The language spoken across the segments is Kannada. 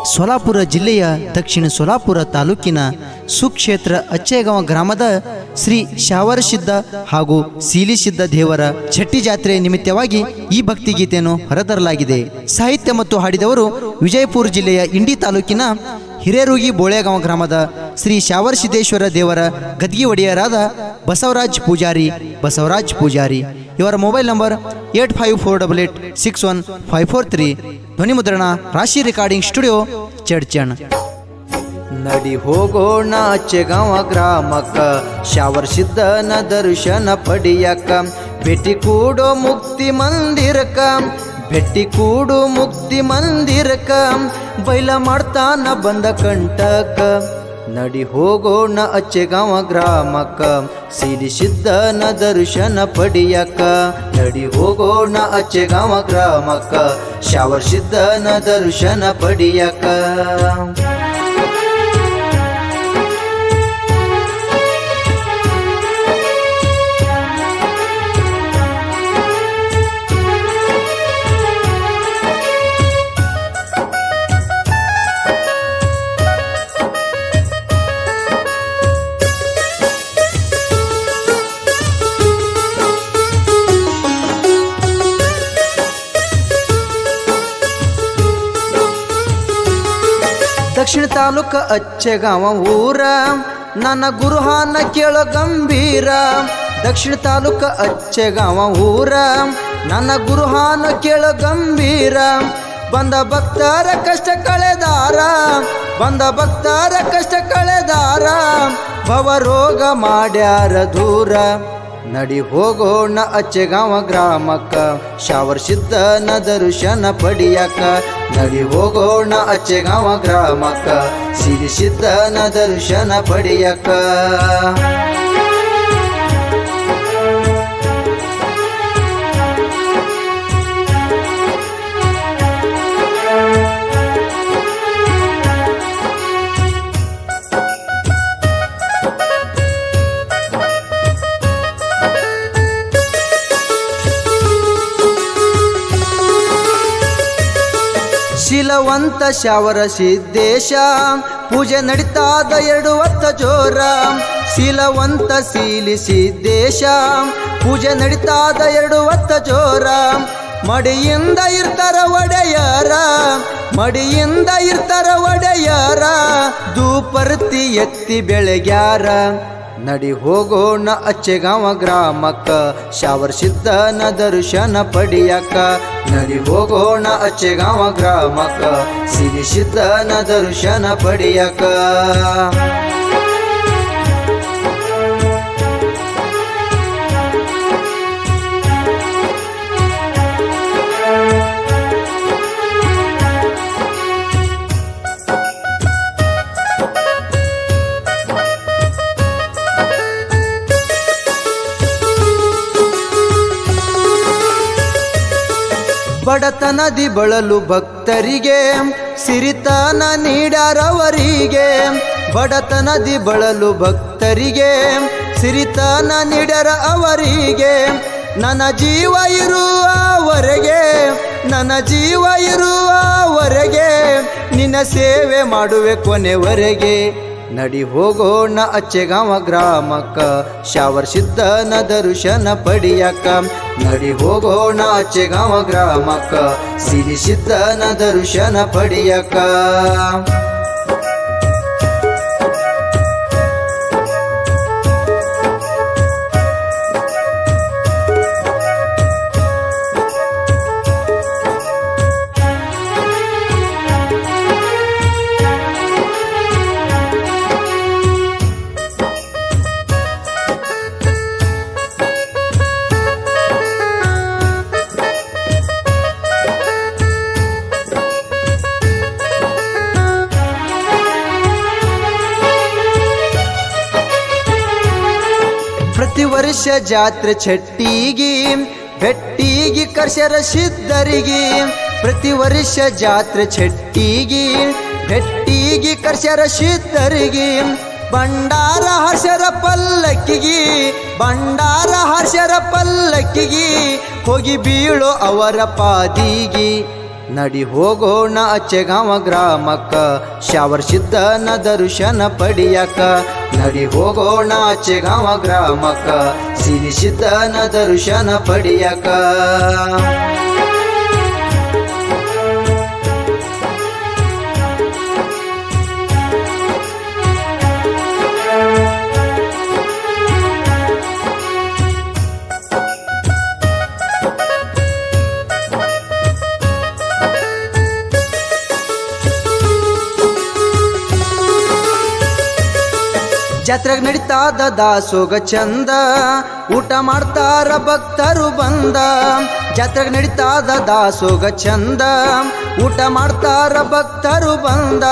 ಸೋಲಾಪುರ ಜಿಲ್ಲೆಯ ದಕ್ಷಿಣ ಸೋಲಾಪುರ ತಾಲೂಕಿನ ಸುಕ್ಷೇತ್ರ ಅಚ್ಚೇಗಾಂವ ಗ್ರಾಮದ ಶ್ರೀ ಶಾವರಸಿದ್ಧ ಹಾಗೂ ಸೀಲಿಸಿದ್ಧ ದೇವರ ಛಟ್ಟಿ ಜಾತ್ರೆ ನಿಮಿತ್ತವಾಗಿ ಈ ಭಕ್ತಿಗೀತೆಯನ್ನು ಹೊರತರಲಾಗಿದೆ. ಸಾಹಿತ್ಯ ಮತ್ತು ಹಾಡಿದವರು ವಿಜಯಪುರ ಜಿಲ್ಲೆಯ ಇಂಡಿ ತಾಲೂಕಿನ ಹಿರೇರುಗಿ ಬೋಳೆಗಾಂವ ಗ್ರಾಮದ ಶ್ರೀ ಶಾವರಸಿದ್ದೇಶ್ವರ ದೇವರ ಗದ್ಗಿ ಒಡೆಯರಾದ ಬಸವರಾಜ್ ಪೂಜಾರಿ. ಇವರ ಮೊಬೈಲ್ ನಂಬರ್ 8548861543. ಧ್ವನಿ ಮುದ್ರಣ ರಾಶಿ ರೆಕಾರ್ಡಿಂಗ್ ಸ್ಟುಡಿಯೋ ಚಡ್ಚಣ್. ನಡಿ ಹೋಗೋಣ ಅಚ್ಚೇಗಾಂವ ಗ್ರಾಮಕ್ಕ, ಶಾವರಸಿದ್ದನ ದರ್ಶನ ಪಡಿಯಕ್ಕ, ಭೇಟಿ ಕೂಡೋ ಮುಕ್ತಿ ಮಂದಿರಕ್ಕ, ಬೈಲ ಮಾಡ್ತಾನ ಬಂದ ಕಂಟಕ. ನಡಿ ಹೋಗೋಣ ಅಚ್ಚೇಗಾಂವ ಗ್ರಾಮಕ್ಕ, ಸೀಲಿಸಿದ್ದನ ದರ್ಶನ ಪಡಿಯಕ್ಕ. ನಡಿ ಹೋಗೋಣ ಅಚ್ಚೇಗಾಂವ ಗ್ರಾಮಕ್ಕ, ಶಾವರಸಿದ್ದನ ದರ್ಶನ ಪಡಿಯಕ್ಕ. ದಕ್ಷಿಣ ತಾಲೂಕ ಅಚ್ಚೇಗಾಂವ ಊರ, ನನ್ನ ಗುರುಹಾನ ಕೇಳೋ ಗಂಭೀರ. ದಕ್ಷಿಣ ತಾಲೂಕ ಅಚ್ಚೇಗಾಂವ ಊರ, ನನ್ನ ಗುರುಹಾನ ಕೇಳೋ ಗಂಭೀರ. ಬಂದ ಭಕ್ತರ ಕಷ್ಟ ಕಳೆದಾರ, ಭವರೋಗ ಮಾಡ್ಯಾರ ದೂರ. ನಡಿ ಹೋಗೋಣ ಅಚ್ಚೇಗಾಂವ ಗ್ರಾಮಕ್ಕ, ಶಾವರಸಿದ್ದನ ದರ್ಶನ ಪಡಿಯಕ್ಕ. ನಡಿ ಹೋಗೋಣ ಅಚ್ಚೇಗಾಂವ ಗ್ರಾಮಕ್ಕ, ಸೀಲಿಸಿದ್ದನ ದರ್ಶನ ಪಡಿಯಕ್ಕ. ಶೀಲವಂತ ಶಾವರಸಿದ್ದೇಶ, ಪೂಜೆ ನಡೀತಾದ 2 ಹೊತ್ತ ಜೋರ. ಶೀಲವಂತ ಸೀಲಿಸಿದ್ದೇಶ, ಪೂಜೆ ನಡೀತಾದ 2 ಹೊತ್ತ ಜೋರ. ಮಡಿಯಿಂದ ಇರ್ತಾರ ಒಡೆಯಾರ, ದೂಪರ್ತಿ ಎತ್ತಿ ಬೆಳಗ್ಯಾರ. ನಡಿ ಹೋಗೋಣ ಅಚ್ಚೇಗಾಂವ ಗ್ರಾಮಕ್ಕ, ಶಾವರಸಿದ್ದನ ದರ್ಶನ ಪಡಿಯಕ್ಕ. ನಡಿ ಹೋಗೋಣ ಅಚ್ಚೇಗಾಂವ ಗ್ರಾಮಕ್ಕ, ಸೀಲಿಸಿದ್ದನ ದರ್ಶನ ಪಡಿಯಕ್ಕ. ಬಡತನದಿ ಬಳಲು ಭಕ್ತರಿಗೆ ಸಿರಿತನ ನೀಡ್ಯಾರವರಿಗೆ. ಬಡತನದಿ ಬಳಲು ಭಕ್ತರಿಗೆ ಸಿರಿತನ ನೀಡ್ಯಾರ ಅವರಿಗೆ. ನನ್ನ ಜೀವ ಇರುವವರೆಗೆ ನಿನ್ನ ಸೇವೆ ಮಾಡುವೆ ಕೊನೆವರೆಗೆ. ನಡಿ ಹೋಗೋಣ ಅಚ್ಚೇಗಾಂವ ಗ್ರಾಮಕ್ಕ, ಶಾವರಸಿದ್ದನ ದರ್ಶನ ಪಡಿಯಕ್ಕ. ನಡಿ ಹೋಗೋಣ ಅಚ್ಚೇಗಾಂವ ಗ್ರಾಮಕ್ಕ, ಸೀಲಿಸಿದ್ದನ ದರ್ಶನ ಪಡಿಯಕ್ಕ. ಪ್ರತಿ ವರ್ಷ ಜಾತ್ರೆ ಛಟ್ಟಿಗಿ ಭೆಟ್ಟಿಗಿ ಕರ್ಸ್ಯಾರ ಸಿದ್ಧರಿಗೆ. ಪ್ರತಿ ವರ್ಷ ಜಾತ್ರೆ ಛಟ್ಟಿಗಿ ಭೆಟ್ಟಿಗಿ ಕರ್ಸ್ಯಾರ ಸಿದ್ಧರಿಗೆ. ಭಂಡಾರ ಹರ್ಷರ ಪಲ್ಲಕ್ಕಿಗಿ ಹೋಗಿ ಬೀಳೋ ಅವರ ಪಾದಿಗಿ. ನಡಿ ಹೋಗೋಣ ಅಚ್ಚೆಗಾವ ಗ್ರಾಮಕ್ಕ ಶಾವರ್ ಸಿದ್ಧನ ದರ್ಶನ ಪಡಿಯಕ ನಡಿ ಹೋಗೋಣ ಅಚ್ಚೆಗಾವ ಗ್ರಾಮಕ್ಕ ಸಿರಿ ಸಿದ್ಧನ ದರ್ಶನ ಪಡಿಯಕ ಜಾತ್ರೆಗೆ ನಡೀತಾದ ದಾಸೋಗ ಚಂದ ಊಟ ಮಾಡ್ತಾರ ಭಕ್ತರು ಬಂದ ಜಾತ್ರೆಗೆ ನಡೀತಾದ ದಾಸೋಗ ಚಂದ ಊಟ ಮಾಡ್ತಾರ ಭಕ್ತರು ಬಂದ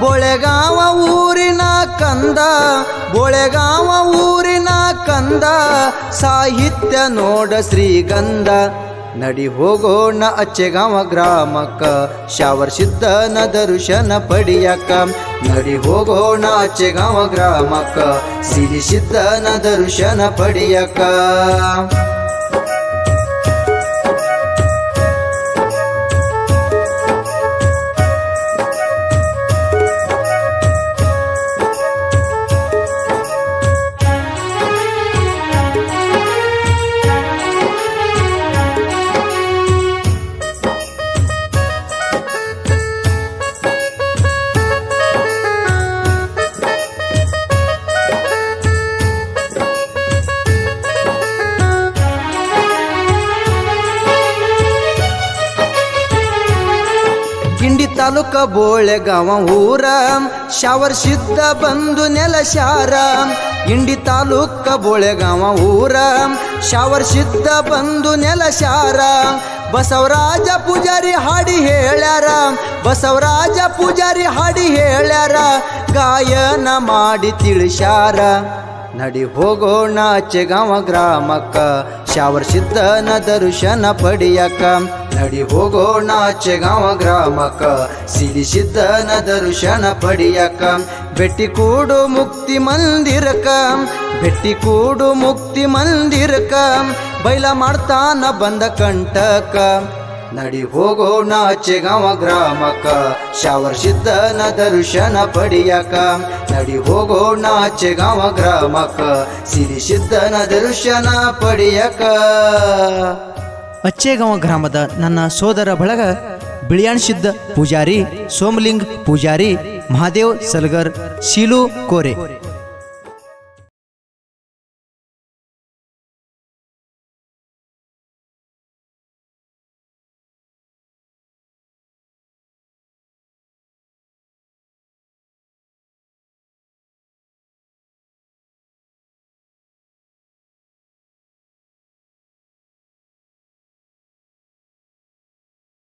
ಬೋಳೆಗಾವ ಊರಿನ ಕಂದ ಬೋಳೆಗಾವ ಊರಿನ ಕಂದ ಸಾಹಿತ್ಯ ನೋಡ ಶ್ರೀಗಂಧ ನಡಿ ಹೋಗೋಣ ಅಚ್ಚೆಗಾವ ಗ್ರಾಮಕ್ಕ ಶಾವರ್ ಸಿದ್ಧನ ದರ್ಶನ ಪಡಿಯಕ ನಡಿ ಹೋಗೋಣ ಅಚ್ಚೆಗಾವ ಗ್ರಾಮಕ್ಕ ಸಿರಿ ಸಿದ್ಧನ ದರ್ಶನ ಪಡಿಯಕ ಗಿಂಡಿ ತಾಲೂಕ ಬೋಳೆಗಾವ ಊರ ಶಾವರ್ ಸಿದ್ಧ ಬಂದು ನೆಲಶಾರ ಇಂಡಿ ತಾಲೂಕ ಬೋಳೆಗಾವ ಊರ ಶಾವರ್ ಸಿದ್ಧ ಬಂದು ನೆಲಶಾರ ಬಸವರಾಜ ಪೂಜಾರಿ ಹಾಡಿ ಹೇಳ್ಯಾರ ಬಸವರಾಜ ಪೂಜಾರಿ ಹಾಡಿ ಹೇಳ್ಯಾರ ಗಾಯನ ಮಾಡಿ ತಿಳಿಸ್ಯಾರ ನಡಿ ಹೋಗೋಣ ಅಚ್ಚೆಗಾವ ಗ್ರಾಮಕ್ಕ ಶಾವರ್ ಸಿದ್ಧನ ದರ್ಶನ ಪಡಿಯಕ ನಡಿ ಹೋಗೋಣ ಅಚ್ಚೆಗಾವ ಗ್ರಾಮಕ್ಕ ಸಿರಿ ಸಿದ್ಧನ ದರ್ಶನ ಪಡಿಯಕ ಭೆಟ್ಟಿ ಕೂಡು ಮುಕ್ತಿ ಮಂದಿರಕ ಭೆಟ್ಟಿ ಕೂಡು ಮುಕ್ತಿ ಮಂದಿರಕ ಬೈಲ ಮಾಡ್ತಾನ ಬಂದ ಕಂಟಕ ನಡಿ ಹೋಗೋಣ ಅಚ್ಚೆಗಾವ ಗ್ರಾಮಕ್ಕ ಶಾವರ್ ಸಿದ್ಧನ ದರ್ಶನ ಪಡಿಯಕ ನಡಿ ಹೋಗೋಣ ಅಚ್ಚೆಗಾವ ಗ್ರಾಮಕ್ಕ ಸಿರಿ ಸಿದ್ಧನ ದರ್ಶನ ಪಡಿಯಕ ಅಚ್ಚೇಗಾಂವ ಗ್ರಾಮದ ನನ್ನ ಸೋದರ ಬಳಗ ಬಿಳಿಯಾಣ್ ಸಿದ್ಧ ಪೂಜಾರಿ, ಸೋಮಲಿಂಗ್ ಪೂಜಾರಿ, ಮಹಾದೇವ್ ಸಲಗರ್, ಶೀಲು ಕೋರೆ